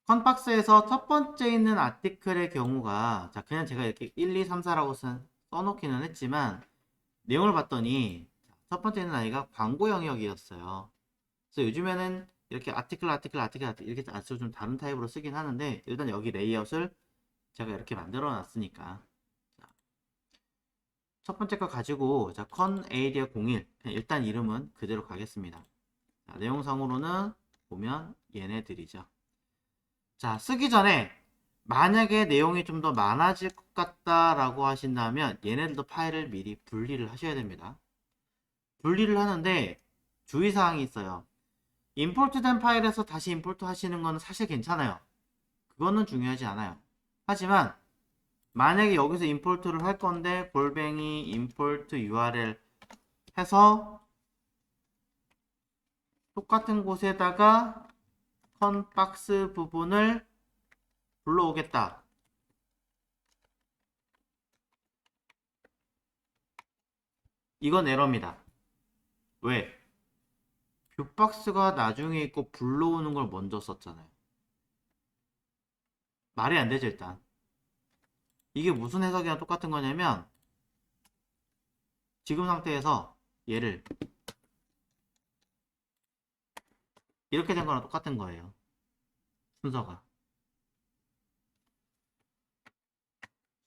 컨박스에서 첫 번째 있는 아티클의 경우가, 자, 그냥 제가 이렇게 1, 2, 3, 4라고 써놓기는 했지만, 내용을 봤더니, 첫 번째 있는 아이가 광고 영역이었어요. 그래서 요즘에는 이렇게 아티클 이렇게 아주 좀 다른 타입으로 쓰긴 하는데, 일단 여기 레이아웃을 제가 이렇게 만들어 놨으니까. 첫 번째 거 가지고, 자, 컨 에이리아 01. 일단 이름은 그대로 가겠습니다. 자, 내용상으로는 보면 얘네들이죠. 자, 쓰기 전에 만약에 내용이 좀 더 많아질 것 같다라고 하신다면 얘네들도 파일을 미리 분리를 하셔야 됩니다. 분리를 하는데 주의사항이 있어요. 임포트된 파일에서 다시 임포트 하시는 건 사실 괜찮아요. 그거는 중요하지 않아요. 하지만 만약에 여기서 임포트를 할 건데 골뱅이 import URL 해서 똑같은 곳에다가 컨박스 부분을 불러오겠다. 이건 에러입니다. 왜? 뷰박스가 나중에 있고 불러오는 걸 먼저 썼잖아요. 말이 안 되죠, 일단. 이게 무슨 해석이랑 똑같은 거냐면 지금 상태에서 얘를 이렇게 된 거랑 똑같은 거예요. 순서가.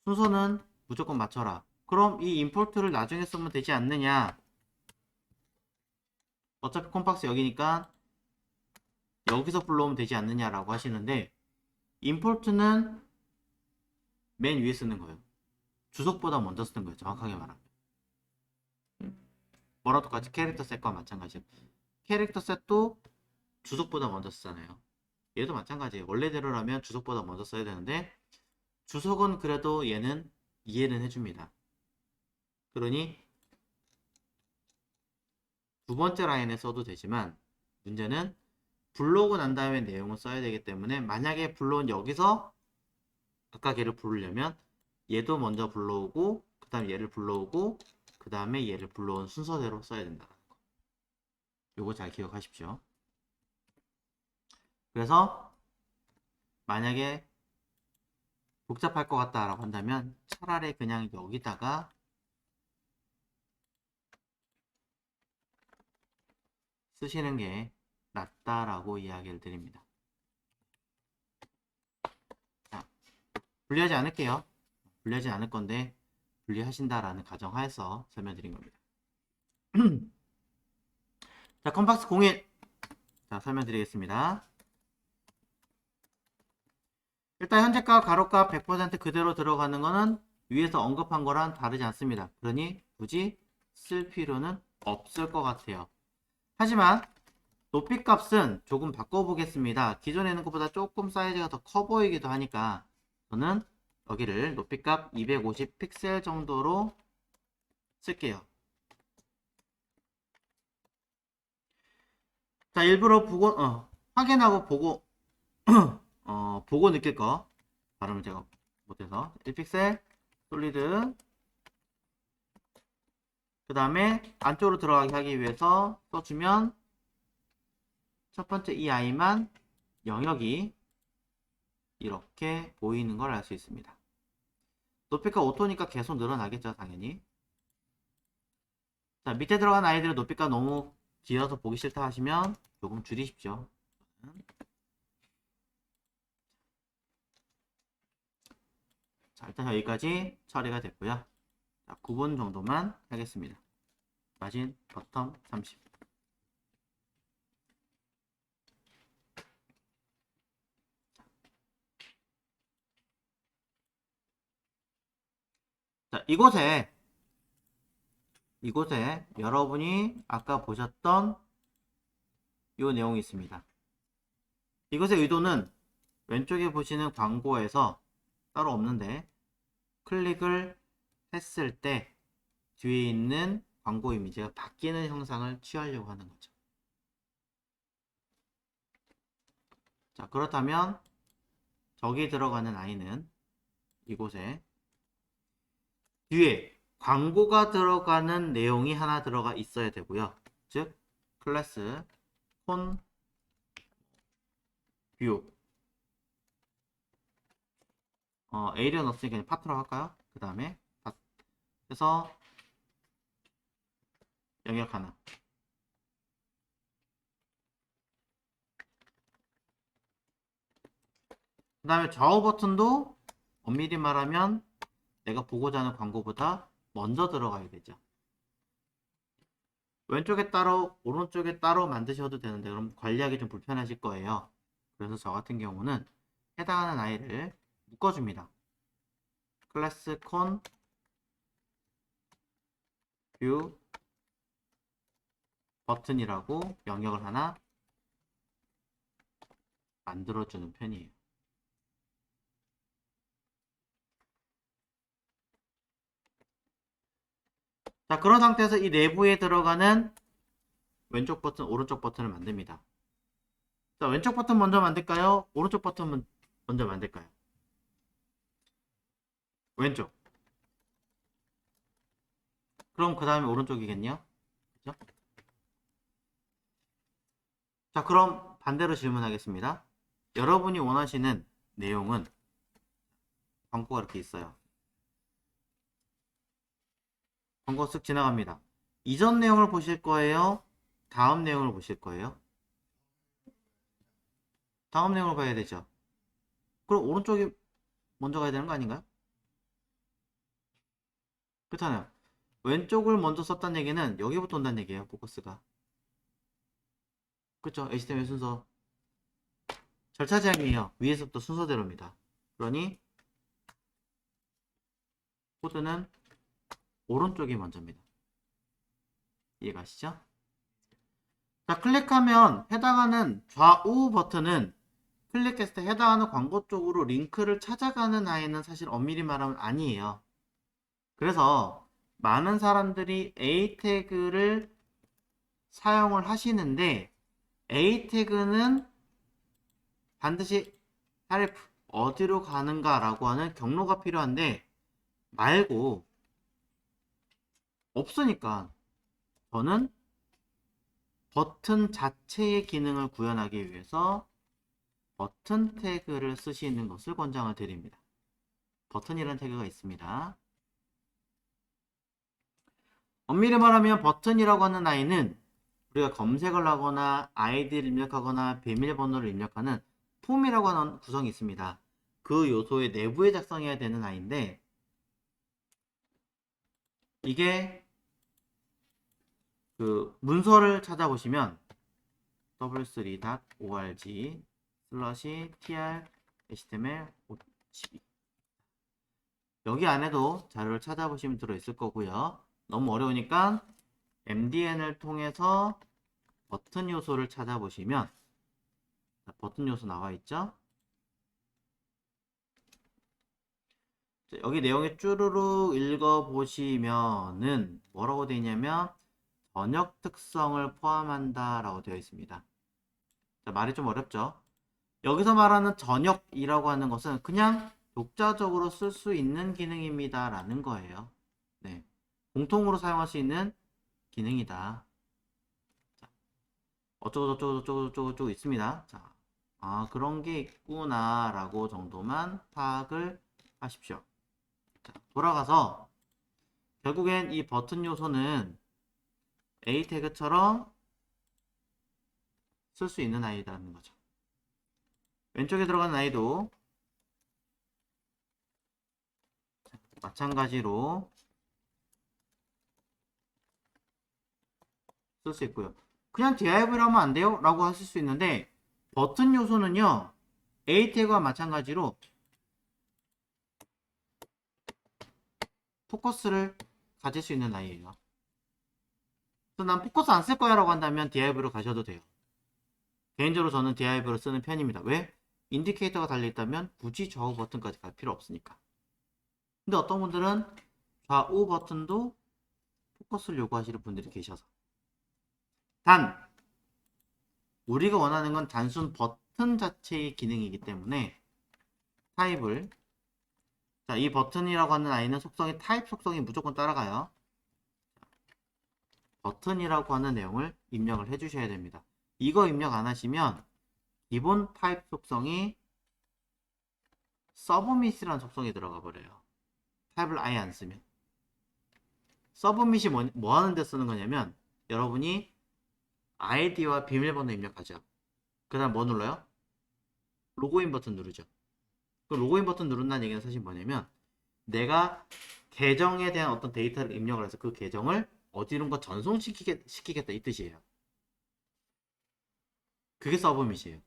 순서는 무조건 맞춰라. 그럼 이 임포트를 나중에 쓰면 되지 않느냐? 어차피 콤박스 여기니까 여기서 불러오면 되지 않느냐라고 하시는데 임포트는 맨 위에 쓰는 거예요. 주석보다 먼저 쓰는 거예요. 정확하게 말하면. 뭐랑 똑같이 캐릭터 셋과 마찬가지예요. 캐릭터 셋도 주석보다 먼저 쓰잖아요. 얘도 마찬가지예요. 원래대로라면 주석보다 먼저 써야 되는데 주석은 그래도 얘는 이해는 해줍니다. 그러니 두 번째 라인에 써도 되지만 문제는 불러오고 난 다음에 내용을 써야 되기 때문에 만약에 불러온 여기서 아까 걔를 부르려면 얘도 먼저 불러오고 그 다음에 얘를 불러오고 그 다음에 얘를 불러온 순서대로 써야 된다. 요거 잘 기억하십시오. 그래서 만약에 복잡할 것 같다라고 한다면 차라리 그냥 여기다가 쓰시는 게 낫다라고 이야기를 드립니다. 자, 분리하지 않을게요. 분리하지 않을 건데 분리하신다라는 가정하에서 설명드린 겁니다. 자, 컴박스 01. 자, 설명드리겠습니다. 일단 현재가 가로값 100% 그대로 들어가는 거는 위에서 언급한 거랑 다르지 않습니다. 그러니 굳이 쓸 필요는 없을 것 같아요. 하지만 높이 값은 조금 바꿔보겠습니다. 기존에 있는 것보다 조금 사이즈가 더 커 보이기도 하니까 저는 여기를 높이 값 250 픽셀 정도로 쓸게요. 자, 일부러 확인하고 보고 보고 느낄 거 발음을 제가 못해서 1픽셀 솔리드 그 다음에 안쪽으로 들어가게 하기 위해서 써주면 첫 번째 이 아이만 영역이 이렇게 보이는 걸 알 수 있습니다. 높이가 오토니까 계속 늘어나겠죠, 당연히. 자, 밑에 들어간 아이들은 높이가 너무 길어서 보기 싫다 하시면 조금 줄이십시오. 자, 일단 여기까지 처리가 됐고요. 자, 9분 정도만 하겠습니다. 마진 버텀 30. 자, 이곳에 여러분이 아까 보셨던 이 내용이 있습니다. 이것의 의도는 왼쪽에 보시는 광고에서 따로 없는데 클릭을 했을 때 뒤에 있는 광고 이미지가 바뀌는 형상을 취하려고 하는 거죠. 자, 그렇다면 저기 들어가는 아이는 이곳에 뒤에 광고가 들어가는 내용이 하나 들어가 있어야 되고요. 즉 클래스 콘 뷰 에이리언 없으니까 그냥 파트로 할까요? 그 다음에 해서 영역 하나. 그 다음에 좌우 버튼도 엄밀히 말하면 내가 보고자 하는 광고보다 먼저 들어가야 되죠. 왼쪽에 따로 오른쪽에 따로 만드셔도 되는데 그럼 관리하기 좀 불편하실 거예요. 그래서 저 같은 경우는 해당하는 아이를 묶어줍니다. 클래스 콘 뷰 버튼이라고 영역을 하나 만들어주는 편이에요. 자, 그런 상태에서 이 내부에 들어가는 왼쪽 버튼, 오른쪽 버튼을 만듭니다. 자, 왼쪽 버튼 먼저 만들까요? 오른쪽 버튼 먼저 만들까요? 왼쪽. 그럼 그 다음에 오른쪽이겠네요. 그죠? 자, 그럼 반대로 질문하겠습니다. 여러분이 원하시는 내용은 광고가 이렇게 있어요. 광고 쓱 지나갑니다. 이전 내용을 보실 거예요? 다음 내용을 보실 거예요? 다음 내용을 봐야 되죠. 그럼 오른쪽이 먼저 가야 되는 거 아닌가요? 그렇잖아요. 왼쪽을 먼저 썼다는 얘기는 여기부터 온다는 얘기예요. 포커스가. 그쵸? HTML 순서. 절차 제한이에요. 위에서부터 순서대로입니다. 그러니 코드는 오른쪽이 먼저입니다. 이해가시죠? 자, 클릭하면 해당하는 좌우 버튼은 클릭했을 때 해당하는 광고 쪽으로 링크를 찾아가는 아이는 사실 엄밀히 말하면 아니에요. 그래서 많은 사람들이 A 태그를 사용을 하시는데 A 태그는 반드시 헬프 어디로 가는가 라고 하는 경로가 필요한데 말고 없으니까 저는 버튼 자체의 기능을 구현하기 위해서 버튼 태그를 쓰시는 것을 권장을 드립니다. 버튼이라는 태그가 있습니다. 엄밀히 말하면 버튼이라고 하는 아이는 우리가 검색을 하거나 아이디를 입력하거나 비밀번호를 입력하는 폼이라고 하는 구성이 있습니다. 그 요소의 내부에 작성해야 되는 아이인데 이게 그 문서를 찾아보시면 w3.org/tr html12 여기 안에도 자료를 찾아보시면 들어있을 거고요. 너무 어려우니까 MDN을 통해서 버튼 요소를 찾아보시면 버튼 요소 나와 있죠. 여기 내용에 쭈루룩 읽어보시면은 뭐라고 되어 있냐면 번역 특성을 포함한다 라고 되어 있습니다. 자, 말이 좀 어렵죠. 여기서 말하는 전역이라고 하는 것은 그냥 독자적으로 쓸 수 있는 기능입니다 라는 거예요. 네, 공통으로 사용할 수 있는 기능이다. 자, 어쩌고저쩌고 있습니다. 자, 그런 게 있구나 라고 정도만 파악을 하십시오. 자, 돌아가서 결국엔 이 버튼 요소는 A 태그처럼 쓸 수 있는 아이라는 거죠. 왼쪽에 들어가는 아이도 마찬가지로 쓸 수 있고요. 그냥 div를 하면 안 돼요? 라고 하실 수 있는데 버튼 요소는요 A 태그와 마찬가지로 포커스를 가질 수 있는 아이예요. 그래서 난 포커스 안 쓸 거야 라고 한다면 div로 가셔도 돼요. 개인적으로 저는 div를 쓰는 편입니다. 왜? 인디케이터가 달려있다면 굳이 좌우 버튼까지 갈 필요 없으니까. 근데 어떤 분들은 좌우 버튼도 포커스를 요구하시는 분들이 계셔서 단 우리가 원하는 건 단순 버튼 자체의 기능이기 때문에 타입을 자, 이 버튼이라고 하는 아이는 속성이 타입 속성이 무조건 따라가요. 버튼이라고 하는 내용을 입력을 해 주셔야 됩니다. 이거 입력 안 하시면 기본 타입 속성이 서브밋이라는 속성이 들어가 버려요. 타입을 아예 안 쓰면. 서브밋이 뭐 하는 데 쓰는 거냐면 여러분이 아이디와 비밀번호 입력하죠. 그 다음 뭐 눌러요? 로그인 버튼 누르죠. 그 로그인 버튼 누른다는 얘기는 사실 뭐냐면 내가 계정에 대한 어떤 데이터를 입력을 해서 그 계정을 어디론가 전송시키겠다 이 뜻이에요. 그게 서브밋이에요.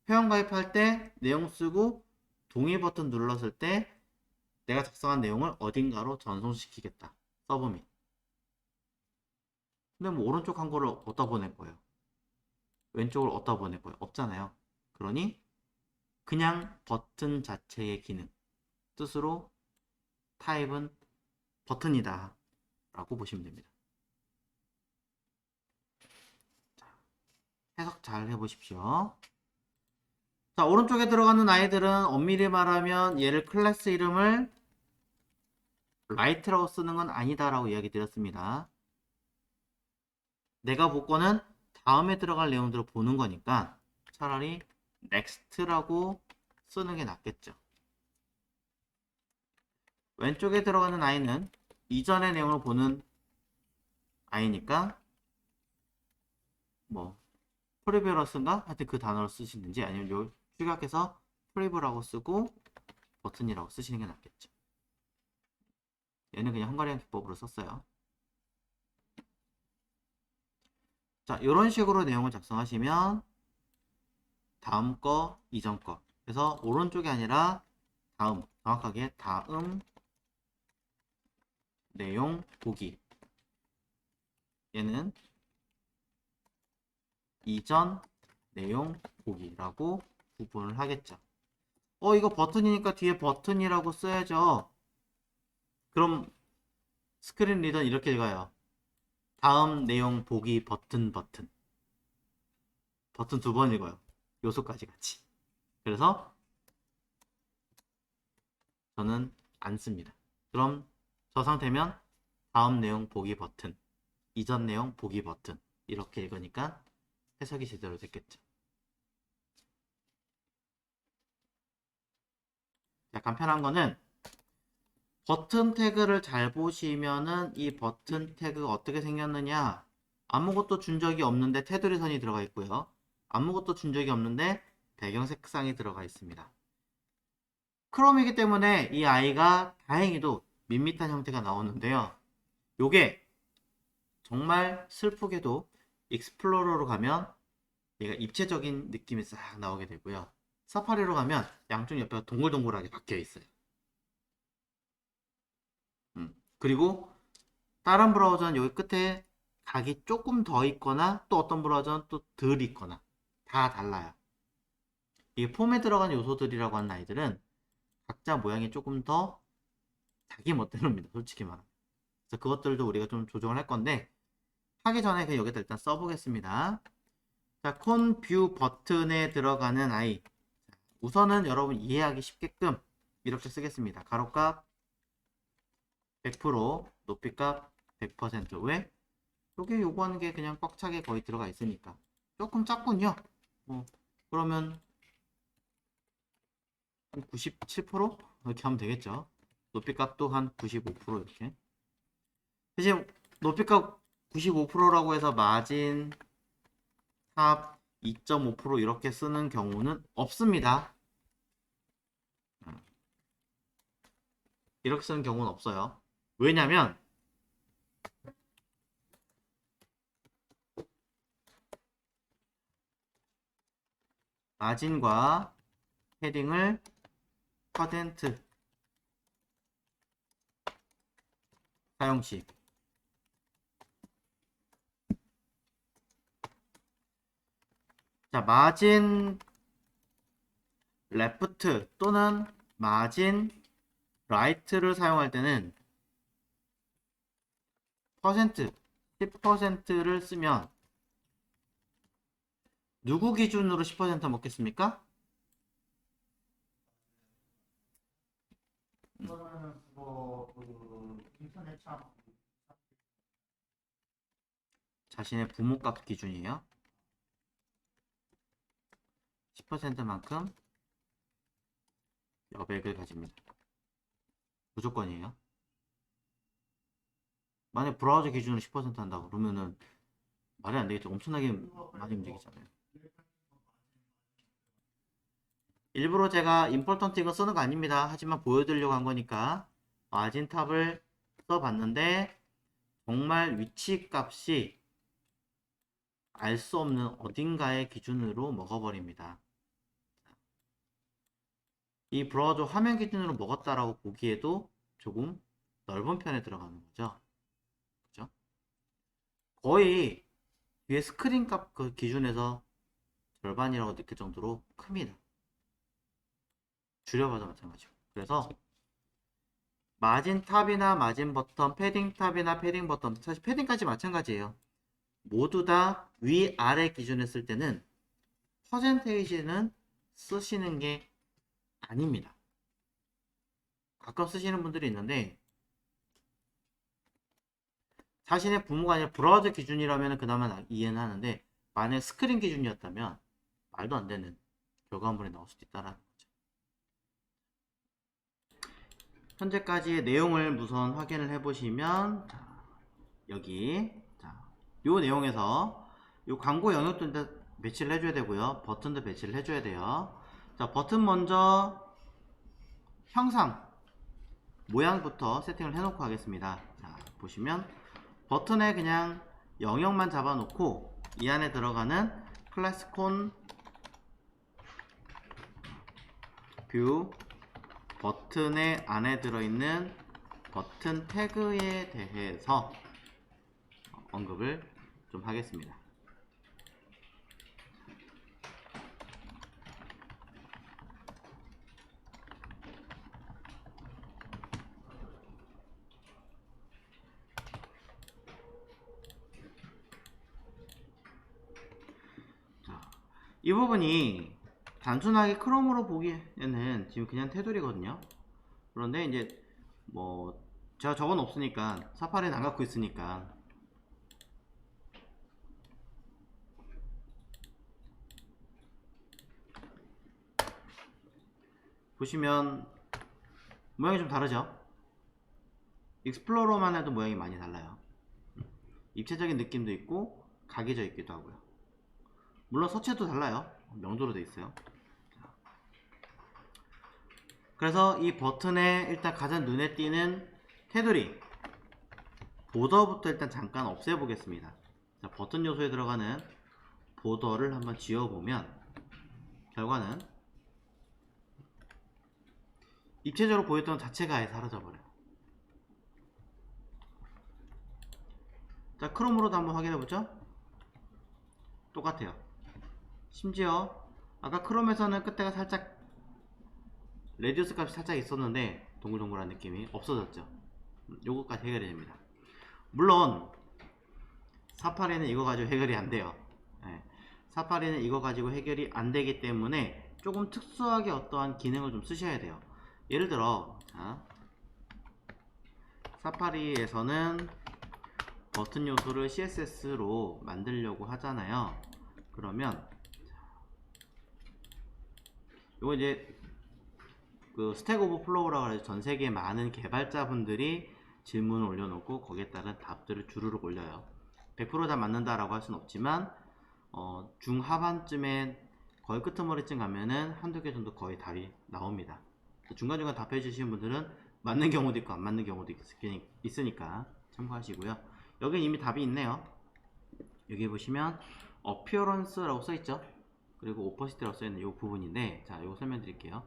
회원가입할 때 내용 쓰고 동의 버튼 눌렀을 때 내가 작성한 내용을 어딘가로 전송시키겠다. 서브밋. 근데 뭐 오른쪽 한 거를 어디다 보낼 거예요? 왼쪽을 어디다 보낼 거예요? 없잖아요. 그러니 그냥 버튼 자체의 기능 뜻으로 타입은 버튼이다 라고 보시면 됩니다. 해석 잘 해보십시오. 자, 오른쪽에 들어가는 아이들은 엄밀히 말하면 얘를 클래스 이름을 라이트라고 쓰는 건 아니다 라고 이야기 드렸습니다. 내가 볼 거는 다음에 들어갈 내용들을 보는 거니까 차라리 next라고 쓰는 게 낫겠죠. 왼쪽에 들어가는 i는 이전의 내용을 보는 i니까 뭐 프리뷰러스인가? 하여튼 그 단어를 쓰시는지 아니면 요 축약해서 프리뷰라고 쓰고 버튼이라고 쓰시는 게 낫겠죠. 얘는 그냥 헝가리안 기법으로 썼어요. 자, 이런 식으로 내용을 작성하시면 다음 거, 이전 거. 그래서 오른쪽이 아니라 다음, 정확하게 다음 내용 보기. 얘는 이전 내용 보기라고 구분을 하겠죠. 이거 버튼이니까 뒤에 버튼이라고 써야죠. 그럼 스크린 리더는 이렇게 읽어요. 다음 내용 보기 버튼. 버튼 두 번 읽어요. 요소까지 같이. 그래서 저는 안 씁니다. 그럼 저 상태면 다음 내용 보기 버튼, 이전 내용 보기 버튼 이렇게 읽으니까 해석이 제대로 됐겠죠. 약간 편한 거는 버튼 태그를 잘 보시면은 이 버튼 태그가 어떻게 생겼느냐, 아무것도 준 적이 없는데 테두리 선이 들어가 있고요. 아무것도 준 적이 없는데 배경 색상이 들어가 있습니다. 크롬이기 때문에 이 아이가 다행히도 밋밋한 형태가 나오는데요. 요게 정말 슬프게도 익스플로러로 가면 얘가 입체적인 느낌이 싹 나오게 되고요. 사파리로 가면 양쪽 옆에가 동글동글하게 박혀 있어요. 그리고 다른 브라우저는 여기 끝에 각이 조금 더 있거나 또 어떤 브라우저는 또 덜 있거나 다 달라요. 이 폼에 들어간 요소들이라고 하는 아이들은 각자 모양이 조금 더 자기 멋대로입니다. 솔직히 말하면. 그래서 그것들도 우리가 좀 조정을 할 건데 하기 전에 그냥 여기다 일단 써보겠습니다. 자, 콘 뷰 버튼에 들어가는 아이. 우선은 여러분 이해하기 쉽게끔 이렇게 쓰겠습니다. 가로값 100%, 높이값 100%. 왜? 여기 요구하는 게 그냥 꽉 차게 거의 들어가 있으니까. 조금 작군요. 그러면 한 97% 이렇게 하면 되겠죠. 높이값도 한 95% 이렇게. 대신 높이값 95%라고 해서 마진 탑 2.5% 이렇게 쓰는 경우는 없습니다. 이렇게 쓰는 경우는 없어요. 왜냐면 마진과 헤딩을 퍼센트 사용시 자, 마진 레프트 또는 마진 라이트를 사용할 때는 퍼센트 10%를 쓰면 누구 기준으로 10% 먹겠습니까? 이거는 인터넷 참 자신의 부모값 기준이에요. 10%만큼 여백을 가집니다. 무조건이에요. 만약 브라우저 기준으로 10% 한다고 그러면은 말이 안 되겠죠. 엄청나게 많이 움직이잖아요. 일부러 제가 임포턴트 이거 쓰는 거 아닙니다. 하지만 보여드리려고 한 거니까 마진 탑을 써봤는데 정말 위치 값이 알 수 없는 어딘가의 기준으로 먹어버립니다. 이 브라우저 화면 기준으로 먹었다라고 보기에도 조금 넓은 편에 들어가는 거죠. 그죠? 거의 위에 스크린 값 그 기준에서 절반이라고 느낄 정도로 큽니다. 줄여봐도 마찬가지고. 그래서 마진 탑이나 마진 버튼, 패딩 탑이나 패딩 버튼, 사실 패딩까지 마찬가지예요. 모두 다 위아래 기준에 쓸 때는 퍼센테이지는 쓰시는 게 아닙니다. 가끔 쓰시는 분들이 있는데 자신의 부모가 아니라 브라우저 기준이라면 그나마 이해는 하는데 만약 스크린 기준이었다면 말도 안 되는 결과물이 나올 수도 있다는 거죠. 현재까지의 내용을 우선 확인을 해보시면 여기 요 내용에서 요 광고 영역도 배치를 해줘야 되고요. 버튼도 배치를 해줘야 돼요. 자, 버튼 먼저 형상 모양부터 세팅을 해놓고 하겠습니다. 자, 보시면 버튼에 그냥 영역만 잡아놓고 이 안에 들어가는 클래스콘 뷰 버튼의 안에 들어있는 버튼 태그에 대해서 언급을 좀 하겠습니다. 이 부분이 단순하게 크롬으로 보기에는 지금 그냥 테두리거든요. 그런데 이제 뭐 제가 저건 없으니까 사파리는 안 갖고 있으니까 보시면 모양이 좀 다르죠. 익스플로러만 해도 모양이 많이 달라요. 입체적인 느낌도 있고 각이져 있기도 하고요. 물론 서체도 달라요. 명도로 되어 있어요. 그래서 이 버튼에 일단 가장 눈에 띄는 테두리 보더부터 일단 잠깐 없애 보겠습니다. 자, 버튼 요소에 들어가는 보더를 한번 지워보면 결과는 입체적으로 보였던 자체가 아예 사라져버려요. 자, 크롬으로도 한번 확인해보죠. 똑같아요. 심지어 아까 크롬에서는 끝에가 살짝 레디우스 값이 살짝 있었는데 동글동글한 느낌이 없어졌죠. 요거까지 해결이 됩니다. 물론 사파리는 이거 가지고 해결이 안 돼요. 네. 사파리는 이거 가지고 해결이 안 되기 때문에 조금 특수하게 어떠한 기능을 좀 쓰셔야 돼요. 예를 들어 사파리에서는 버튼 요소를 CSS로 만들려고 하잖아요. 그러면 이거 이제 그 스택 오버플로우라고 해서 전 세계 많은 개발자분들이 질문을 올려놓고 거기에 따른 답들을 주르륵 올려요. 100% 다 맞는다라고 할 수는 없지만 중하반쯤에 거의 끄트머리쯤 가면은 한두 개 정도 거의 답이 나옵니다. 중간중간 답해 주시는 분들은 맞는 경우도 있고 안 맞는 경우도 있으니까 참고하시고요. 여기 이미 답이 있네요. 여기 보시면 appearance라고 써있죠. 그리고 opacity라고 써있는 이 부분인데, 자, 이거 설명드릴게요.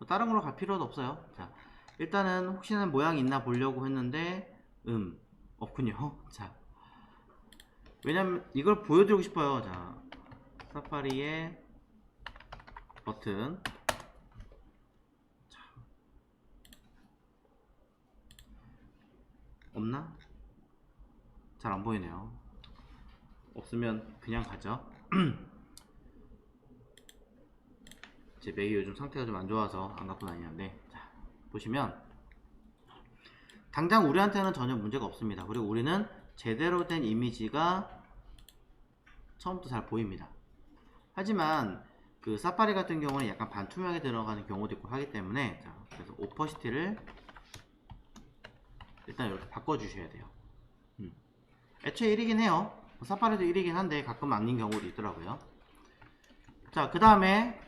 다른 걸로 갈 필요도 없어요. 자, 일단은 혹시나 모양이 있나 보려고 했는데 없군요. 자, 왜냐면 이걸 보여드리고 싶어요. 자, 사파리의 버튼, 자, 없나? 잘 안 보이네요. 없으면 그냥 가죠. 제 맥이 요즘 상태가 좀 안 좋아서 안 갖고 다니는데, 자, 보시면 당장 우리한테는 전혀 문제가 없습니다. 그리고 우리는 제대로 된 이미지가 처음부터 잘 보입니다. 하지만 그 사파리 같은 경우는 약간 반투명하게 들어가는 경우도 있고 하기 때문에, 자, 그래서 오퍼시티를 일단 이렇게 바꿔주셔야 돼요. 애초에 1이긴 해요. 사파리도 1이긴 한데 가끔 아닌 경우도 있더라고요. 자, 그 다음에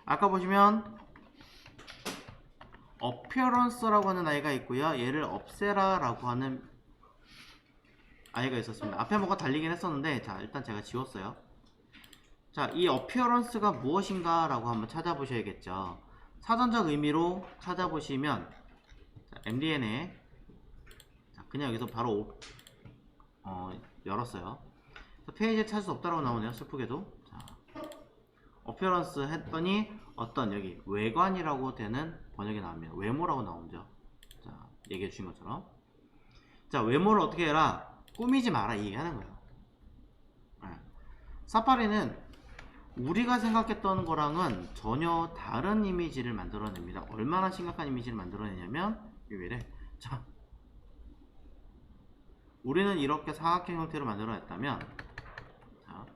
아까 보시면 appearance라고 하는 아이가 있고요. 얘를 없애라 라고 하는 아이가 있었습니다. 앞에 뭐가 달리긴 했었는데, 자, 일단 제가 지웠어요. 자, 이 appearance가 무엇인가 라고 한번 찾아보셔야겠죠. 사전적 의미로 찾아보시면, 자, MDN에, 자, 그냥 여기서 바로 열었어요. 페이지에 찾을 수 없다라고 나오네요. 슬프게도. 자, appearance 했더니 어떤 여기 외관이라고 되는 번역이 나옵니다. 외모라고 나오죠. 자, 얘기해 주신 것처럼. 자, 외모를 어떻게 해라? 꾸미지 마라, 이 얘기하는 거예요. 네. 사파리는 우리가 생각했던 거랑은 전혀 다른 이미지를 만들어냅니다. 얼마나 심각한 이미지를 만들어내냐면 이래. 자, 우리는 이렇게 사각형 형태로 만들어냈다면, 자,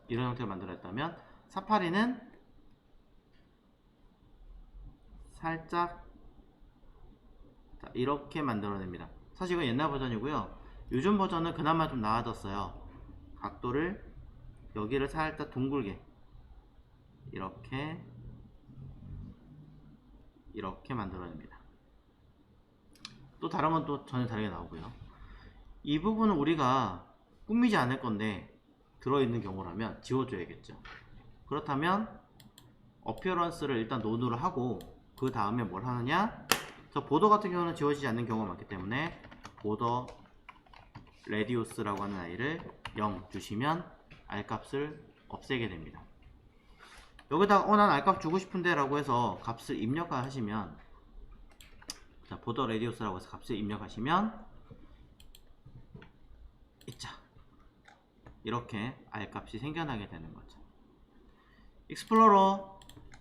이런 형태로 만들어냈다면, 사파리는 살짝, 자, 이렇게 만들어냅니다. 사실 이건 옛날 버전이고요. 요즘 버전은 그나마 좀 나아졌어요. 각도를 여기를 살짝 둥글게 이렇게 만들어냅니다. 또 다른 건 또 전혀 다르게 나오고요. 이 부분은 우리가 꾸미지 않을 건데 들어있는 경우라면 지워줘야겠죠. 그렇다면 어피어런스를 일단 논으로 하고 그 다음에 뭘 하느냐, 저 보더 같은 경우는 지워지지 않는 경우가 많기 때문에 보더 레디우스라고 하는 아이를 0 주시면 알값을 없애게 됩니다. 여기다가 난 알값 주고 싶은데 라고 해서 값을 입력하시면, 자, 보더 레디우스라고 해서 값을 입력하시면 있자, 이렇게 알값이 생겨나게 되는 거죠. 익스플로러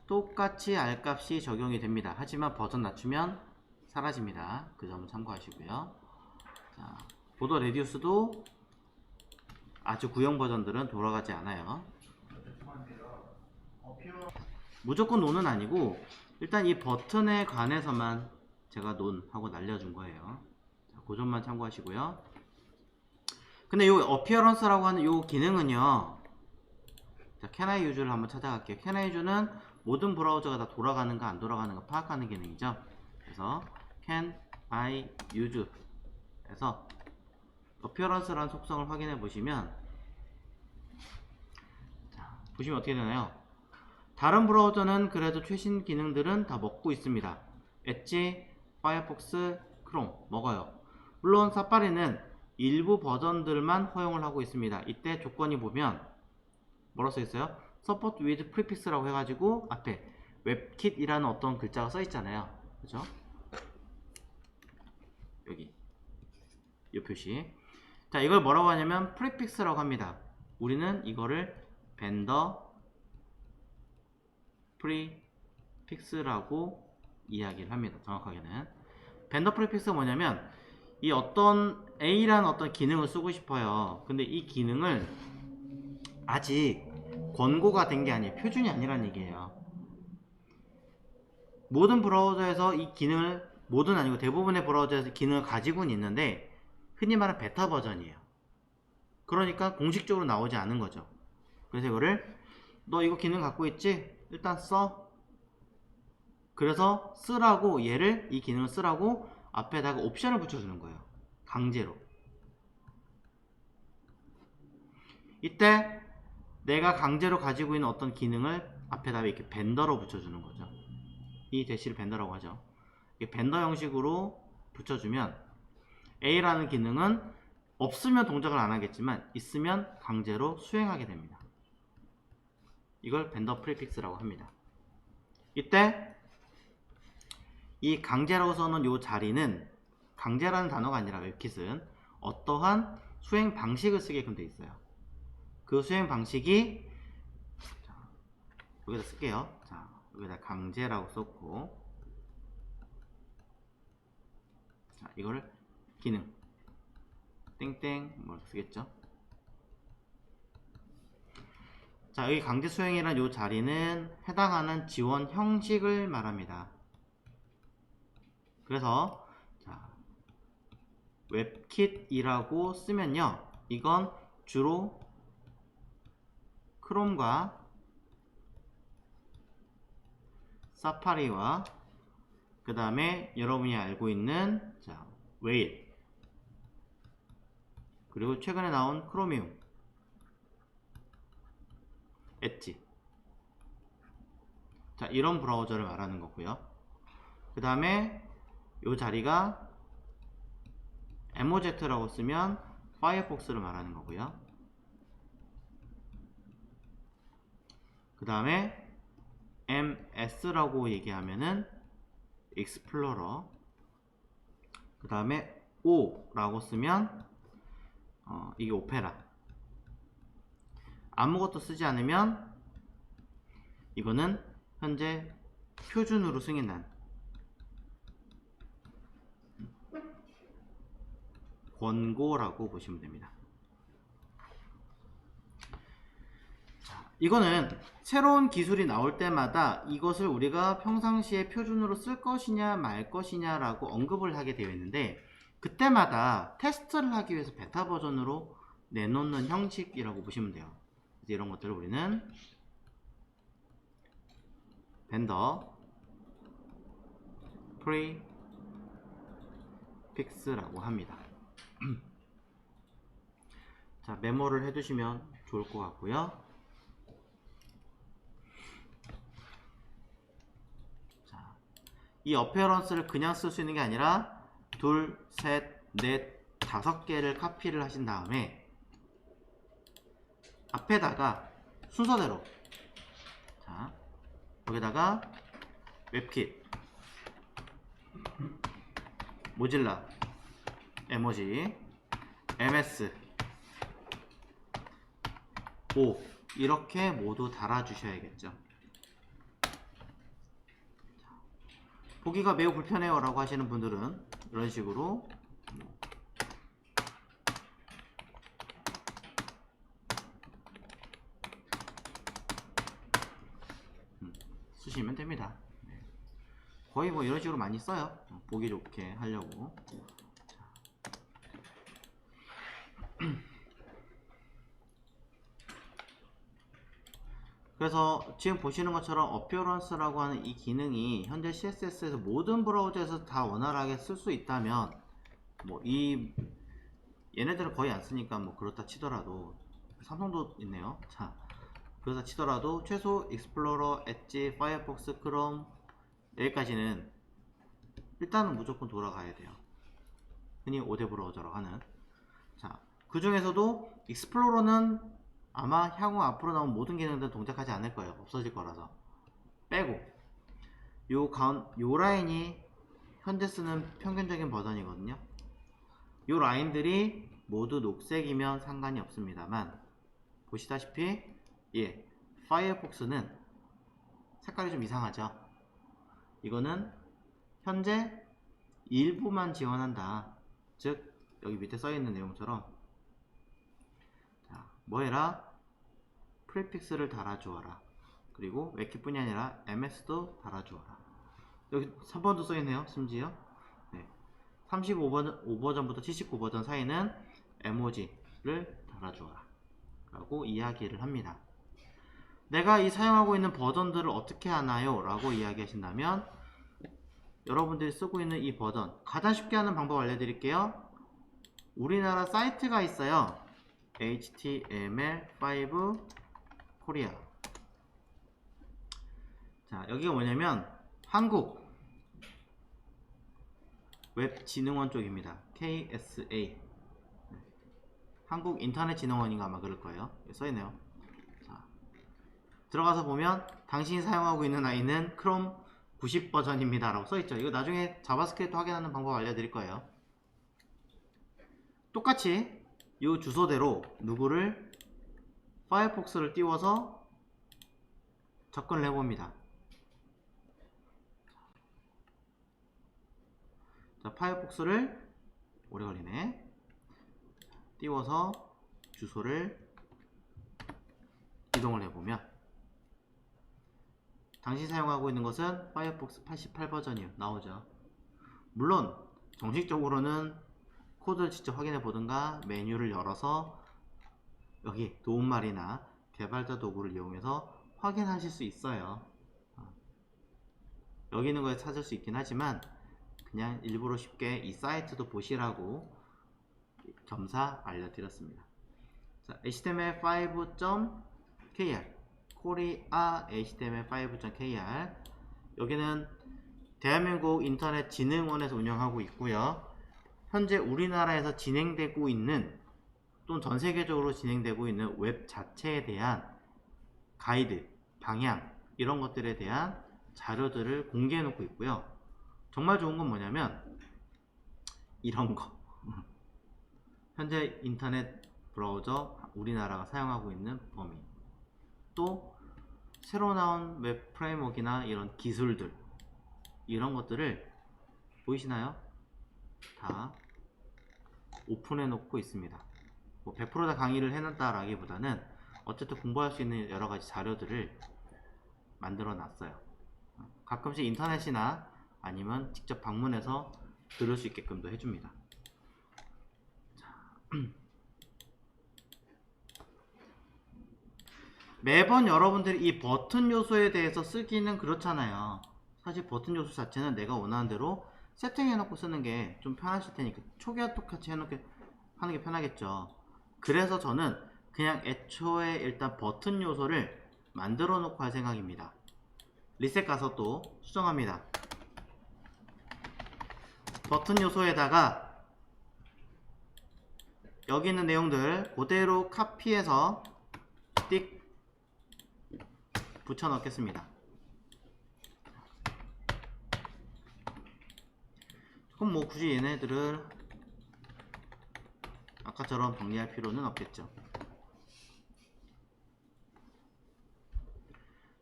똑같이 알값이 적용이 됩니다. 하지만 버전 낮추면 사라집니다. 그 점을 참고하시고요. 자, 보더 레디우스도 아주 구형 버전들은 돌아가지 않아요. 무조건 논은 아니고 일단 이 버튼에 관해서만 제가 논하고 날려준 거예요. 자, 그 점만 참고하시고요. 근데 요 appearance라고 하는 요 기능은요, 자, can I use를 한번 찾아갈게요. can I use는 모든 브라우저가 다 돌아가는가 안 돌아가는가 파악하는 기능이죠. 그래서 can I use 에서 appearance라는 속성을 확인해 보시면, 자, 보시면 어떻게 되나요? 다른 브라우저는 그래도 최신 기능들은 다 먹고 있습니다. 엣지, 파이어폭스, 크롬 먹어요. 물론 사파리는 일부 버전들만 허용을 하고 있습니다. 이때 조건이 보면 뭐라고 써있어요? Support with Prefix라고 해가지고 앞에 웹킷이라는 어떤 글자가 써있잖아요. 그죠? 여기 이 표시. 자, 이걸 뭐라고 하냐면 Prefix라고 합니다. 우리는 이거를 vendor prefix라고 이야기를 합니다. 정확하게는 vendor prefix가 뭐냐면, 이 어떤 A라는 어떤 기능을 쓰고 싶어요. 근데 이 기능을 아직 권고가 된 게 아니에요. 표준이 아니란 얘기예요. 모든 브라우저에서 이 기능을, 모든 아니고 대부분의 브라우저에서 기능을 가지고는 있는데 흔히 말하는 베타 버전이에요. 그러니까 공식적으로 나오지 않은 거죠. 그래서 이거를 너 이거 기능 갖고 있지? 일단 써. 그래서 쓰라고, 얘를, 이 기능을 쓰라고 앞에다가 옵션을 붙여주는 거예요. 강제로. 이때 내가 강제로 가지고 있는 어떤 기능을 앞에다가 이렇게 벤더로 붙여주는 거죠. 이 대시를 벤더라고 하죠. 벤더 형식으로 붙여주면 A라는 기능은 없으면 동작을 안 하겠지만 있으면 강제로 수행하게 됩니다. 이걸 벤더 프리픽스라고 합니다. 이때 이 강제라고 써놓은 이 자리는, 강제라는 단어가 아니라 웹킷은 어떠한 수행 방식을 쓰게끔 되어 있어요. 그 수행 방식이, 자, 여기다 쓸게요. 자, 여기다 강제라고 썼고, 자, 이거를 기능 땡땡 뭐 쓰겠죠. 자, 여기 강제 수행이란 이 자리는 해당하는 지원 형식을 말합니다. 그래서 자, 웹킷이라고 쓰면요, 이건 주로 크롬과 사파리와 그 다음에 여러분이 알고 있는 자, 웨일, 그리고 최근에 나온 크로미움, 엣지, 자, 이런 브라우저를 말하는 거고요. 그 다음에 이 자리가 MOZ라고 쓰면 파이어폭스를 말하는 거고요. 그 다음에 MS라고 얘기하면은 익스플로러, 그 다음에 O라고 쓰면 이게 오페라, 아무것도 쓰지 않으면 이거는 현재 표준으로 승인한 권고라고 보시면 됩니다. 자, 이거는 새로운 기술이 나올 때마다 이것을 우리가 평상시에 표준으로 쓸 것이냐 말 것이냐 라고 언급을 하게 되어 있는데, 그때마다 테스트를 하기 위해서 베타 버전으로 내놓는 형식이라고 보시면 돼요. 이런 것들을 우리는 벤더 프리픽스라고 합니다. 자, 메모를 해두시면 좋을 것 같고요. 자, 이 어페어런스를 그냥 쓸 수 있는 게 아니라 둘, 셋, 넷, 5개를 카피를 하신 다음에 앞에다가 순서대로, 자, 여기다가 웹킷, 모질라, 에모지, MS, O 이렇게 모두 달아주셔야겠죠. 보기가 매우 불편해요 라고 하시는 분들은 이런 식으로 쓰시면 됩니다. 거의 뭐 이런 식으로 많이 써요. 보기 좋게 하려고. 그래서 지금 보시는 것처럼 어피어런스라고 하는 이 기능이 현재 CSS에서 모든 브라우저에서 다 원활하게 쓸 수 있다면, 뭐 얘네들은 거의 안 쓰니까 뭐 그렇다 치더라도, 삼성도 있네요. 자, 그렇다 치더라도 최소 익스플로러, 엣지, 파이어폭스, 크롬 여기까지는 일단은 무조건 돌아가야 돼요. 흔히 5대 브라우저라고 하는. 자, 그 중에서도 익스플로러는 아마 향후 앞으로 나온 모든 기능들은 동작하지 않을 거예요. 없어질 거라서. 빼고 요 라인이 현재 쓰는 평균적인 버전이거든요. 요 라인들이 모두 녹색이면 상관이 없습니다만, 보시다시피 파이어폭스는 색깔이 좀 이상하죠. 이거는 현재 일부만 지원한다. 즉 여기 밑에 써있는 내용처럼, 자, 뭐해라? 프리픽스를 달아주어라. 그리고 웹킷뿐이 아니라 MS도 달아주어라. 여기 3번도 써있네요. 심지어 35버전부터 79버전 사이는 에모지를 달아주어라 라고 이야기를 합니다. 내가 이 사용하고 있는 버전들을 어떻게 하나요? 라고 이야기하신다면, 여러분들이 쓰고 있는 이 버전 가장 쉽게 하는 방법 알려드릴게요. 우리나라 사이트가 있어요. HTML5 코리아. 자, 여기가 뭐냐면 한국 웹진흥원 쪽입니다. KSA, 한국인터넷진흥원인가 아마 그럴 거예요. 써있네요. 자, 들어가서 보면 당신이 사용하고 있는 아이는 크롬 90 버전입니다 라고 써있죠. 이거 나중에 자바스크립트 확인하는 방법 알려드릴 거예요. 똑같이 이 주소대로 누구를 파이어폭스를 띄워서 접근을 해봅니다. 자, 파이어폭스를 오래걸리네 띄워서 주소를 이동을 해보면 당시 사용하고 있는 것은 파이어폭스 88 버전이 나오죠. 물론 정식적으로는 코드를 직접 확인해 보든가 메뉴를 열어서 여기 도움말이나 개발자 도구를 이용해서 확인하실 수 있어요. 여기 있는 거에 찾을 수 있긴 하지만 그냥 일부러 쉽게 이 사이트도 보시라고 겸사 알려드렸습니다. 자, html5.kr 코리아 html5.kr 여기는 대한민국 인터넷진흥원에서 운영하고 있고요. 현재 우리나라에서 진행되고 있는 또는 전 세계적으로 진행되고 있는 웹 자체에 대한 가이드, 방향 이런 것들에 대한 자료들을 공개해 놓고 있고요. 정말 좋은 건 뭐냐면 이런 거 현재 인터넷 브라우저 우리나라가 사용하고 있는 범위 또 새로 나온 웹 프레임워크나 이런 기술들 이런 것들을 보이시나요? 다 오픈해 놓고 있습니다. 뭐 100% 다 강의를 해놨다 라기보다는 어쨌든 공부할 수 있는 여러가지 자료들을 만들어 놨어요. 가끔씩 인터넷이나 아니면 직접 방문해서 들을 수 있게끔도 해줍니다. 매번 여러분들이 이 버튼 요소에 대해서 쓰기는 그렇잖아요. 사실 버튼 요소 자체는 내가 원하는 대로 세팅해 놓고 쓰는 게 좀 편하실 테니까 초기화 똑같이 해놓게 하는 게 편하겠죠. 그래서 저는 그냥 애초에 일단 버튼 요소를 만들어 놓고 할 생각입니다. 리셋 가서 또 수정합니다. 버튼 요소에다가 여기 있는 내용들 그대로 카피해서 띡 붙여 넣겠습니다. 그럼 뭐 굳이 얘네들을 아까처럼 정리할 필요는 없겠죠.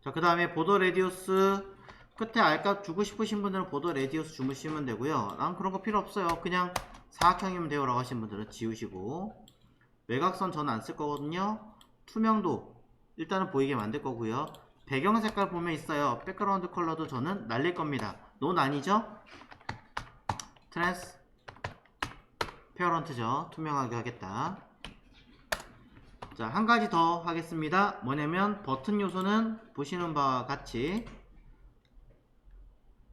자, 그 다음에 보더 레디우스 끝에 알값 주고 싶으신 분들은 보더 레디우스 주무시면 되고요. 난 그런 거 필요 없어요. 그냥 사각형이면 돼요 라고 하신 분들은 지우시고, 외곽선 저는 안 쓸 거거든요. 투명도 일단은 보이게 만들 거고요. 배경 색깔 보면 있어요. 백그라운드 컬러도 저는 날릴 겁니다. 논 아니죠? 트랜스 페어런트죠. 투명하게 하겠다. 자, 한 가지 더 하겠습니다. 뭐냐면 버튼 요소는 보시는 바와 같이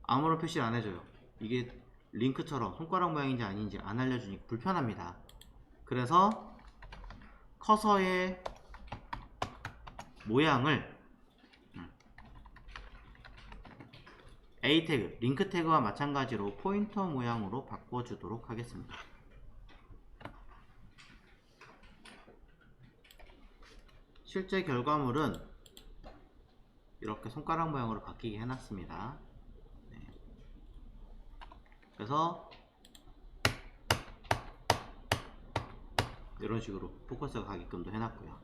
아무런 표시를 안 해줘요. 이게 링크처럼 손가락 모양인지 아닌지 안 알려주니까 불편합니다. 그래서 커서의 모양을 A 태그, 링크 태그와 마찬가지로 포인터 모양으로 바꿔주도록 하겠습니다. 실제 결과물은 이렇게 손가락 모양으로 바뀌게 해놨습니다. 네. 그래서 이런 식으로 포커스가 가게끔도 해놨고요.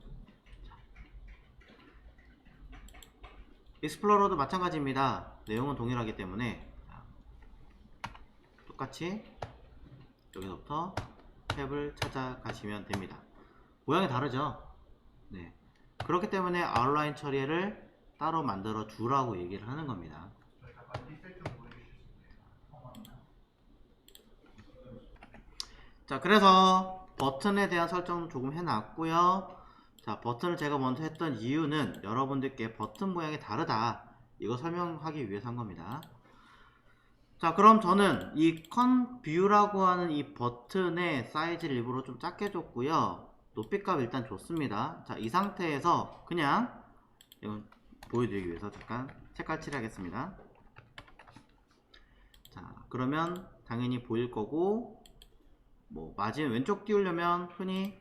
익스플로러도 마찬가지입니다. 내용은 동일하기 때문에 똑같이 여기서부터 탭을 찾아가시면 됩니다. 모양이 다르죠? 네. 그렇기 때문에 아웃라인 처리를 따로 만들어 주라고 얘기를 하는 겁니다. 자, 그래서 버튼에 대한 설정 조금 해놨고요. 자, 버튼을 제가 먼저 했던 이유는 여러분들께 버튼 모양이 다르다 이거 설명하기 위해서 한 겁니다. 자, 그럼 저는 이 컨뷰라고 하는 이 버튼의 사이즈를 일부러 좀 작게 줬고요. 높이값 일단 줬습니다. 자, 이 상태에서 그냥 이건 보여드리기 위해서 잠깐 색깔 칠하겠습니다. 자, 그러면 당연히 보일 거고, 뭐 마진 왼쪽 띄우려면 흔히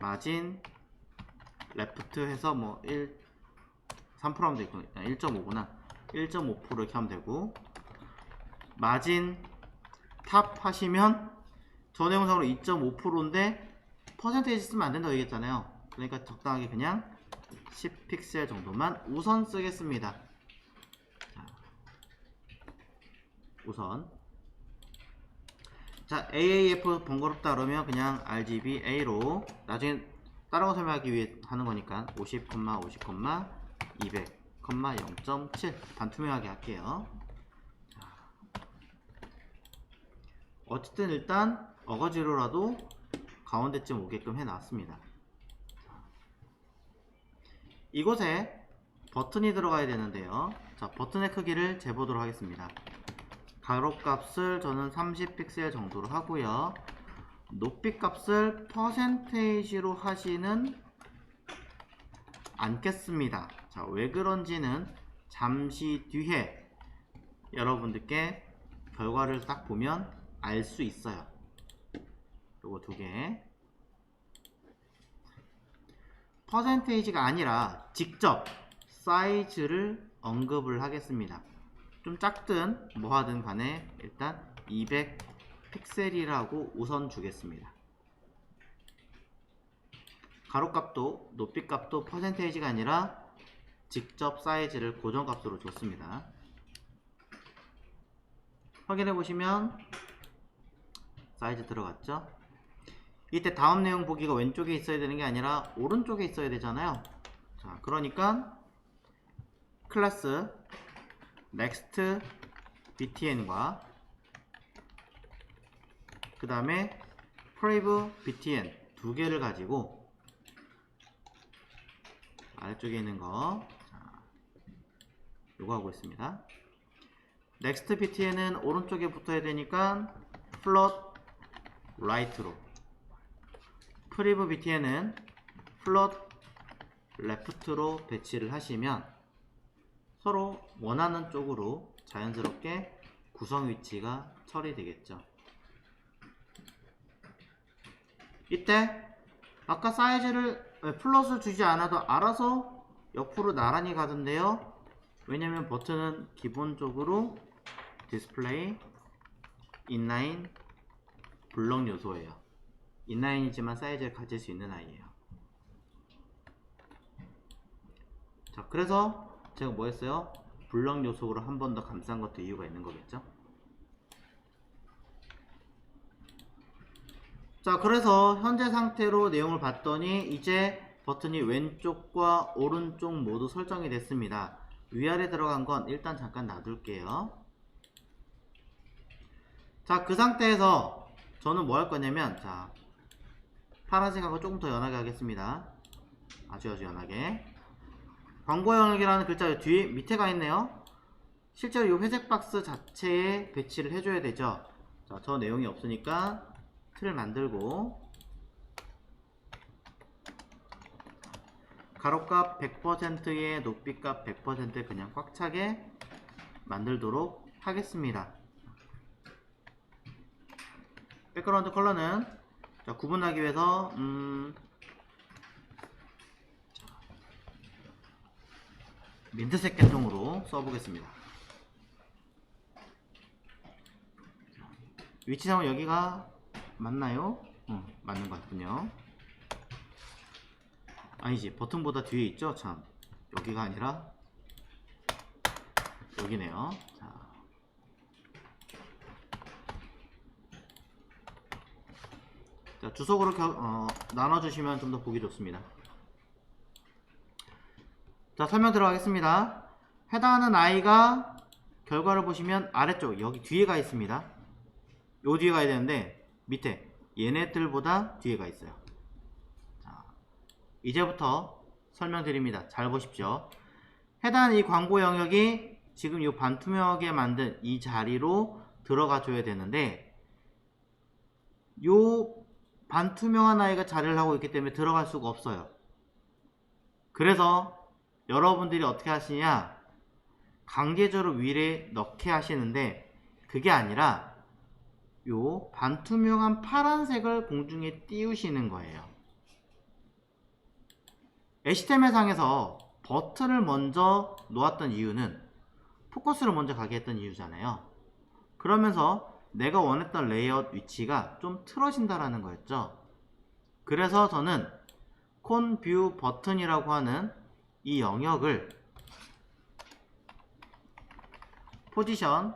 마진 레프트 해서 뭐 3% 하면 되고 1.5구나 1.5% 이렇게 하면 되고, 마진 탑 하시면 전 영상으로 2.5%인데 퍼센테이지 쓰면 안 된다고 얘기했잖아요. 그러니까 적당하게 그냥 10픽셀 정도만 우선 쓰겠습니다. 자, 우선 자, AAF 번거롭다 그러면 그냥 RGB A로, 나중에 다른 거 설명하기 위해 하는 거니까 50, 50, 200, 0.7 반투명하게 할게요. 어쨌든 일단 어거지로라도 가운데쯤 오게끔 해놨습니다. 이곳에 버튼이 들어가야 되는데요. 자, 버튼의 크기를 재보도록 하겠습니다. 가로값을 저는 30픽셀 정도로 하고요. 높이 값을 퍼센테이지로 하지는 않겠습니다. 자, 왜 그런지는 잠시 뒤에 여러분들께 결과를 딱 보면 알 수 있어요. 요거 두 개. 퍼센테이지가 아니라 직접 사이즈를 언급을 하겠습니다. 좀 작든 뭐하든 간에 일단 200 픽셀이라고 우선 주겠습니다. 가로값도 높이값도 퍼센테이지가 아니라 직접 사이즈를 고정값으로 줬습니다. 확인해 보시면 사이즈 들어갔죠? 이때 다음 내용 보기가 왼쪽에 있어야 되는 게 아니라 오른쪽에 있어야 되잖아요. 자, 그러니까 클래스 next btn과 그 다음에 priv btn 두 개를 가지고 아래쪽에 있는 거 요거 하고 있습니다. next btn은 오른쪽에 붙어야 되니까 float right로, priv btn은 float left로 배치를 하시면 서로 원하는 쪽으로 자연스럽게 구성 위치가 처리되겠죠. 이때 아까 사이즈를 플롯을 주지 않아도 알아서 옆으로 나란히 가던데요. 왜냐면 버튼은 기본적으로 디스플레이 인라인 블럭 요소예요. 인라인이지만 사이즈를 가질 수 있는 아이예요. 자, 그래서 제가 뭐 했어요? 블럭 요소로 한 번 더 감싼 것도 이유가 있는 거겠죠? 자, 그래서 현재 상태로 내용을 봤더니 이제 버튼이 왼쪽과 오른쪽 모두 설정이 됐습니다. 위아래 들어간 건 일단 잠깐 놔둘게요. 자, 그 상태에서 저는 뭐 할 거냐면, 자, 파란색하고 조금 더 연하게 하겠습니다. 아주 연하게. 광고 영역이라는 글자 뒤에 밑에 가 있네요. 실제로 이 회색 박스 자체에 배치를 해줘야 되죠. 자, 저 내용이 없으니까 틀을 만들고 가로값 100%에 높이값 100% 그냥 꽉 차게 만들도록 하겠습니다. 백그라운드 컬러는 자, 구분하기 위해서 민트색 계통으로 써보겠습니다. 위치상은 여기가 맞나요? 맞는 것 같군요. 아니지, 버튼보다 뒤에 있죠? 참, 여기가 아니라 여기네요. 자, 주석으로 나눠주시면 좀 더 보기 좋습니다. 자, 설명 들어가겠습니다. 해당하는 아이가 결과를 보시면 아래쪽 여기 뒤에 가 있습니다. 요 뒤에 가야 되는데 밑에 얘네들보다 뒤에 가 있어요. 자, 이제부터 설명드립니다. 잘 보십시오. 해당하는 이 광고 영역이 지금 이 반투명하게 만든 이 자리로 들어가 줘야 되는데 요 반투명한 아이가 자리를 하고 있기 때문에 들어갈 수가 없어요. 그래서 여러분들이 어떻게 하시냐, 강제적으로 위에 넣게 하시는데 그게 아니라 요 반투명한 파란색을 공중에 띄우시는 거예요. HTML 상에서 버튼을 먼저 놓았던 이유는 포커스를 먼저 가게 했던 이유잖아요. 그러면서 내가 원했던 레이아웃 위치가 좀 틀어진다라는 거였죠. 그래서 저는 콘뷰 버튼이라고 하는 이 영역을 포지션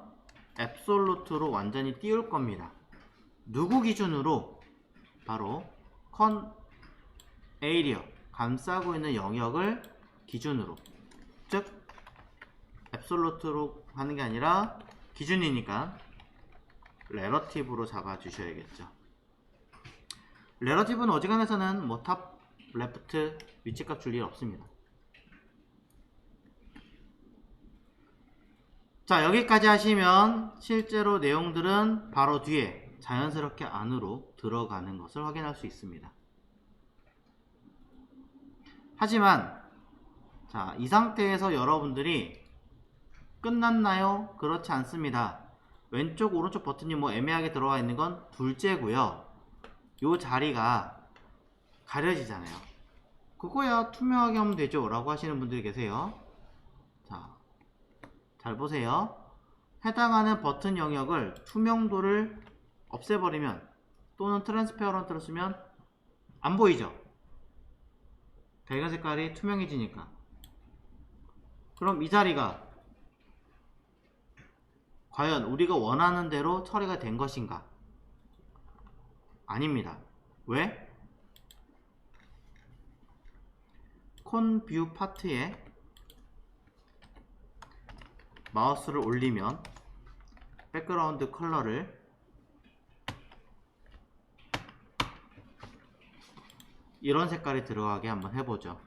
앱솔루트로 완전히 띄울 겁니다. 누구 기준으로? 바로 컨 에이리어 감싸고 있는 영역을 기준으로, 즉 앱솔루트로 하는 게 아니라 기준이니까 레러티브로 잡아 주셔야겠죠. 레러티브는 어지간해서는 뭐 탑, 레프트 위치값 줄 일 없습니다. 자, 여기까지 하시면 실제로 내용들은 바로 뒤에 자연스럽게 안으로 들어가는 것을 확인할 수 있습니다. 하지만 자, 이 상태에서 여러분들이 끝났나요? 그렇지 않습니다. 왼쪽 오른쪽 버튼이 뭐 애매하게 들어가 있는 건 둘째고요. 요 자리가 가려지잖아요. 그거야 투명하게 하면 되죠 라고 하시는 분들이 계세요. 자, 잘 보세요. 해당하는 버튼 영역을 투명도를 없애버리면, 또는 트랜스페어런트를 쓰면 안 보이죠? 배경 색깔이 투명해지니까. 그럼 이 자리가 과연 우리가 원하는 대로 처리가 된 것인가? 아닙니다. 왜? 콘 뷰 파트에 마우스를 올리면 백그라운드 컬러를 이런 색깔이 들어가게 한번 해보죠.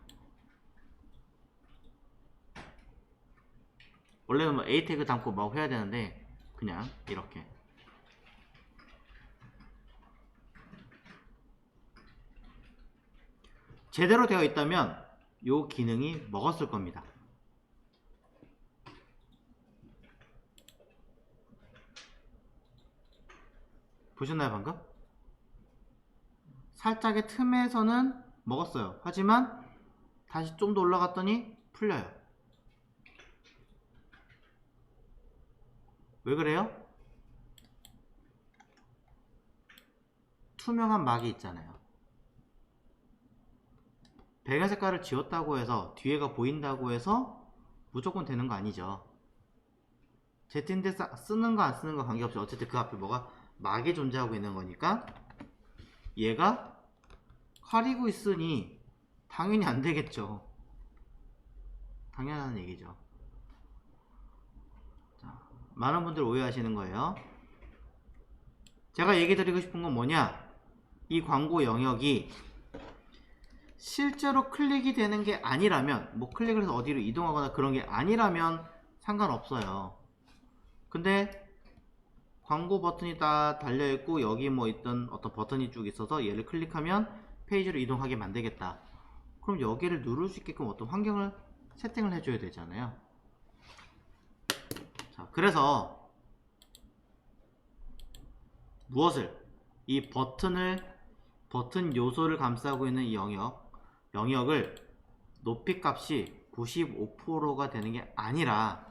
원래는 뭐 A 태그 담고 막 해야 되는데 그냥 이렇게 제대로 되어 있다면 이 기능이 먹었을 겁니다. 보셨나요 방금? 살짝의 틈에서는 먹었어요. 하지만 다시 좀 더 올라갔더니 풀려요. 왜 그래요? 투명한 막이 있잖아요. 배경 색깔을 지웠다고 해서 뒤에가 보인다고 해서 무조건 되는 거 아니죠. Z인데 쓰는 거 안 쓰는 거 관계없이 어쨌든 그 앞에 뭐가 막이 존재하고 있는 거니까 얘가 가리고 있으니 당연히 안 되겠죠. 당연한 얘기죠. 자, 많은 분들 오해하시는 거예요. 제가 얘기 드리고 싶은 건 뭐냐, 이 광고 영역이 실제로 클릭이 되는 게 아니라면, 뭐 클릭을 해서 어디로 이동하거나 그런 게 아니라면 상관없어요. 근데 광고 버튼이 다 달려있고 여기 뭐 있던 어떤 버튼이 쭉 있어서 얘를 클릭하면 페이지로 이동하게 만들겠다. 그럼 여기를 누를 수 있게끔 어떤 환경을 세팅을 해줘야 되잖아요. 자, 그래서 무엇을, 이 버튼 요소를 감싸고 있는 이 영역을 높이 값이 95%가 되는 게 아니라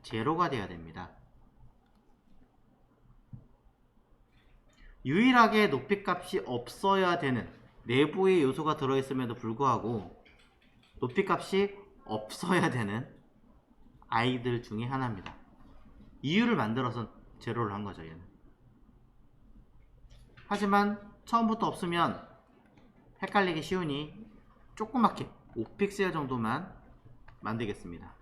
제로가 돼야 됩니다. 유일하게 높이 값이 없어야 되는, 내부의 요소가 들어있음에도 불구하고 높이 값이 없어야 되는 아이들 중에 하나입니다. 이유를 만들어서 제로를 한 거죠, 얘는. 하지만 처음부터 없으면 헷갈리기 쉬우니 조그맣게 5픽셀 정도만 만들겠습니다.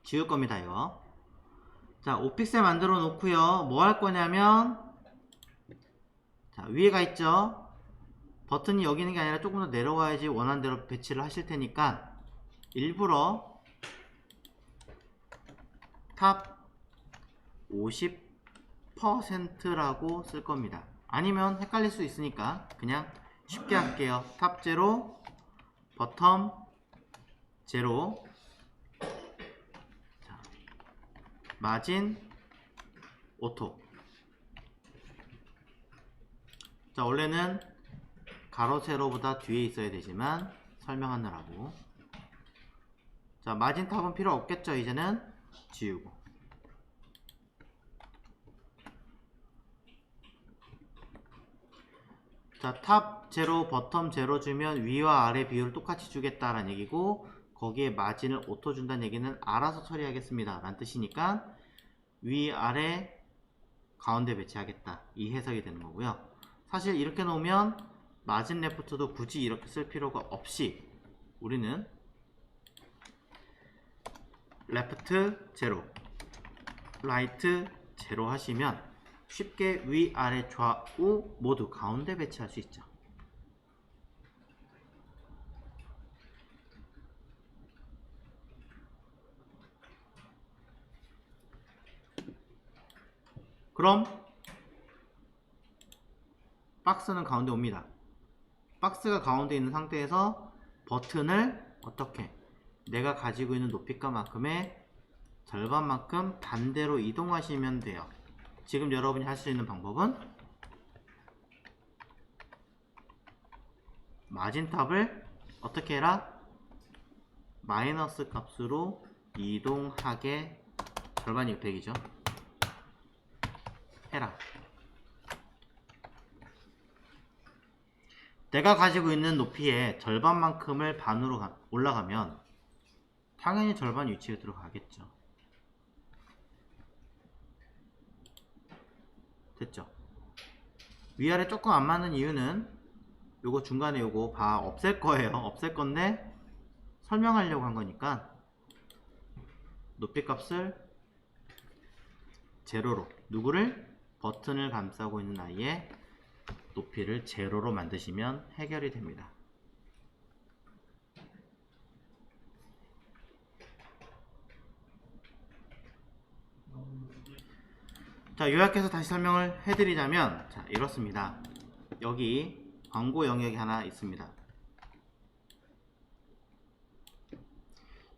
지울 겁니다, 이거. 자, 5픽셀 만들어 놓고요. 뭐 할 거냐면, 자, 위에가 있죠. 버튼이 여기 있는 게 아니라 조금 더 내려와야지 원하는 대로 배치를 하실 테니까 일부러 탑 50%라고 쓸 겁니다. 아니면 헷갈릴 수 있으니까 그냥 쉽게 할게요. 탑 제로, 버텀 제로, 자, 마진 오토. 자, 원래는 가로 세로보다 뒤에 있어야 되지만 설명하느라고. 자, 마진 탑은 필요 없겠죠. 이제는 지우고. 자, 탑 제로, 버텀 제로 주면 위와 아래 비율을 똑같이 주겠다라는 얘기고, 거기에 마진을 오토 준다는 얘기는 알아서 처리하겠습니다 라는 뜻이니까 위 아래 가운데 배치하겠다. 이 해석이 되는 거고요. 사실 이렇게 놓으면 마진 레프트도 굳이 이렇게 쓸 필요가 없이 우리는 레프트 제로, 라이트 제로 하시면 쉽게 위, 아래, 좌우 모두 가운데 배치할 수 있죠. 그럼 박스는 가운데 옵니다. 박스가 가운데 있는 상태에서 버튼을 어떻게 내가 가지고 있는 높이값만큼의 절반만큼 반대로 이동하시면 돼요. 지금 여러분이 할 수 있는 방법은 마진탑을 어떻게 해라? 마이너스 값으로 이동하게, 절반이 100이죠. 해라. 내가 가지고 있는 높이의 절반만큼을 반으로 올라가면 당연히 절반 위치에 들어가겠죠. 됐죠? 위아래 조금 안 맞는 이유는 요거 중간에 요거 없앨 거예요. 없앨 건데 설명하려고 한 거니까 높이 값을 제로로, 누구를? 버튼을 감싸고 있는 아이의 높이를 제로로 만드시면 해결이 됩니다. 자, 요약해서 다시 설명을 해드리자면, 자, 이렇습니다. 여기 광고 영역이 하나 있습니다.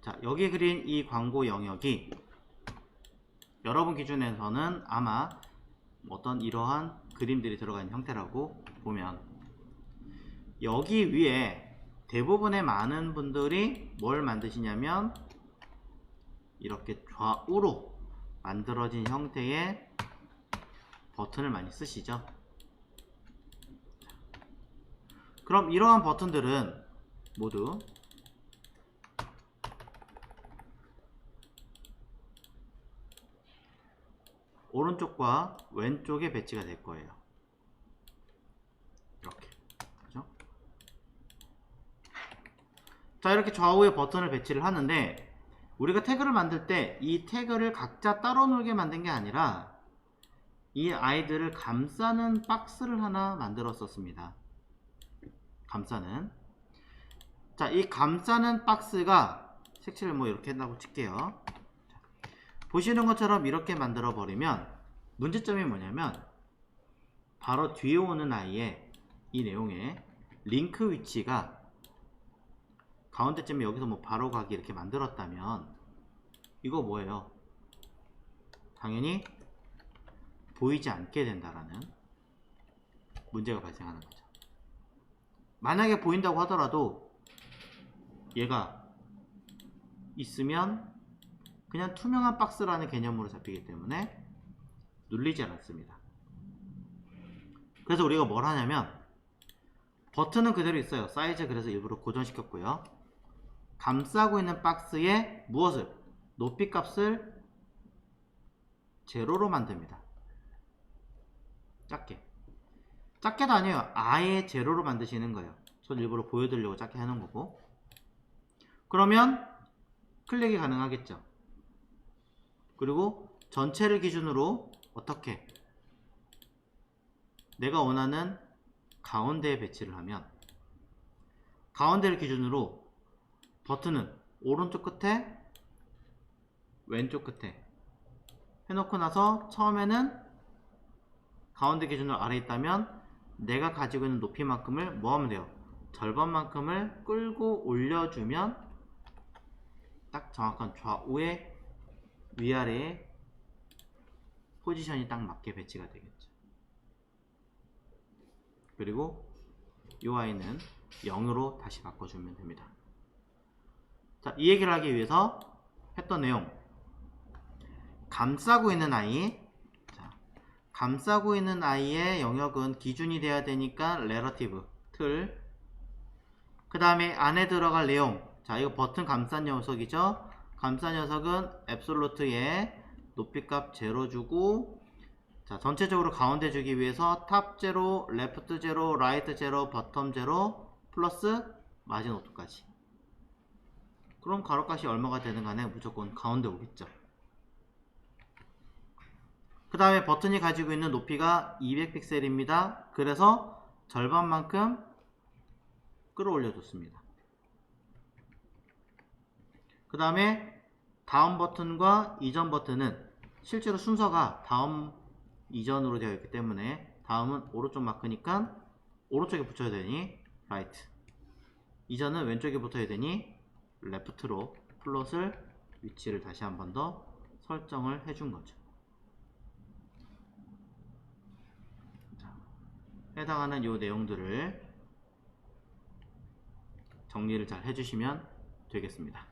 자, 여기 그린 이 광고 영역이 여러분 기준에서는 아마 어떤 이러한 그림들이 들어가 있는 형태라고 보면, 여기 위에 대부분의 많은 분들이 뭘 만드시냐면 이렇게 좌우로 만들어진 형태의 버튼을 많이 쓰시죠. 그럼 이러한 버튼들은 모두 오른쪽과 왼쪽에 배치가 될 거예요. 이렇게. 그죠? 자, 이렇게 좌우에 버튼을 배치를 하는데, 우리가 태그를 만들 때 이 태그를 각자 따로 놀게 만든 게 아니라 이 아이들을 감싸는 박스를 하나 만들었었습니다. 감싸는. 자, 이 감싸는 박스가 색칠을 뭐 이렇게 한다고 칠게요. 자, 보시는 것처럼 이렇게 만들어 버리면 문제점이 뭐냐면 바로 뒤에 오는 아이의 이 내용의 링크 위치가 가운데쯤에 여기서 뭐 바로 가기 이렇게 만들었다면 이거 뭐예요? 당연히 보이지 않게 된다라는 문제가 발생하는 거죠. 만약에 보인다고 하더라도 얘가 있으면 그냥 투명한 박스라는 개념으로 잡히기 때문에 눌리지 않습니다. 그래서 우리가 뭘 하냐면 버튼은 그대로 있어요. 사이즈 그래서 일부러 고정시켰고요. 감싸고 있는 박스에 무엇을? 높이 값을 제로로 만듭니다. 작게도 아니에요. 아예 제로로 만드시는 거예요. 전 일부러 보여드리려고 작게 해놓은 거고. 그러면 클릭이 가능하겠죠. 그리고 전체를 기준으로 어떻게 내가 원하는 가운데에 배치를 하면 가운데를 기준으로 버튼은 오른쪽 끝에 왼쪽 끝에 해놓고 나서 처음에는 가운데 기준으로 아래에 있다면 내가 가지고 있는 높이만큼을 뭐 하면 돼요? 절반만큼을 끌고 올려주면 딱 정확한 좌우에 위아래에 포지션이 딱 맞게 배치가 되겠죠. 그리고 이 아이는 0으로 다시 바꿔주면 됩니다. 자, 이 얘기를 하기 위해서 했던 내용, 감싸고 있는 아이, 자, 감싸고 있는 아이의 영역은 기준이 돼야 되니까 relative, 틀. 그 다음에 안에 들어갈 내용, 자, 이거 버튼 감싼 녀석이죠. 감싼 녀석은 absolute에 높이값 0 주고, 자, 전체적으로 가운데 주기 위해서 탑 제로, 레프트 제로, 라이트 제로, 버텀 제로, 플러스 마진 오토까지. 그럼 가로값이 얼마가 되든 간에 무조건 가운데 오겠죠. 그 다음에 버튼이 가지고 있는 높이가 200픽셀입니다. 그래서 절반만큼 끌어올려 줬습니다. 그 다음에 다음 버튼과 이전 버튼은 실제로 순서가 다음 이전으로 되어 있기 때문에 다음은 오른쪽 마크니까 오른쪽에 붙여야 되니 라이트, 이전은 왼쪽에 붙어야 되니 레프트로 플롯을 위치를 다시 한 번 더 설정을 해준 거죠. 자, 해당하는 요 내용들을 정리를 잘 해주시면 되겠습니다.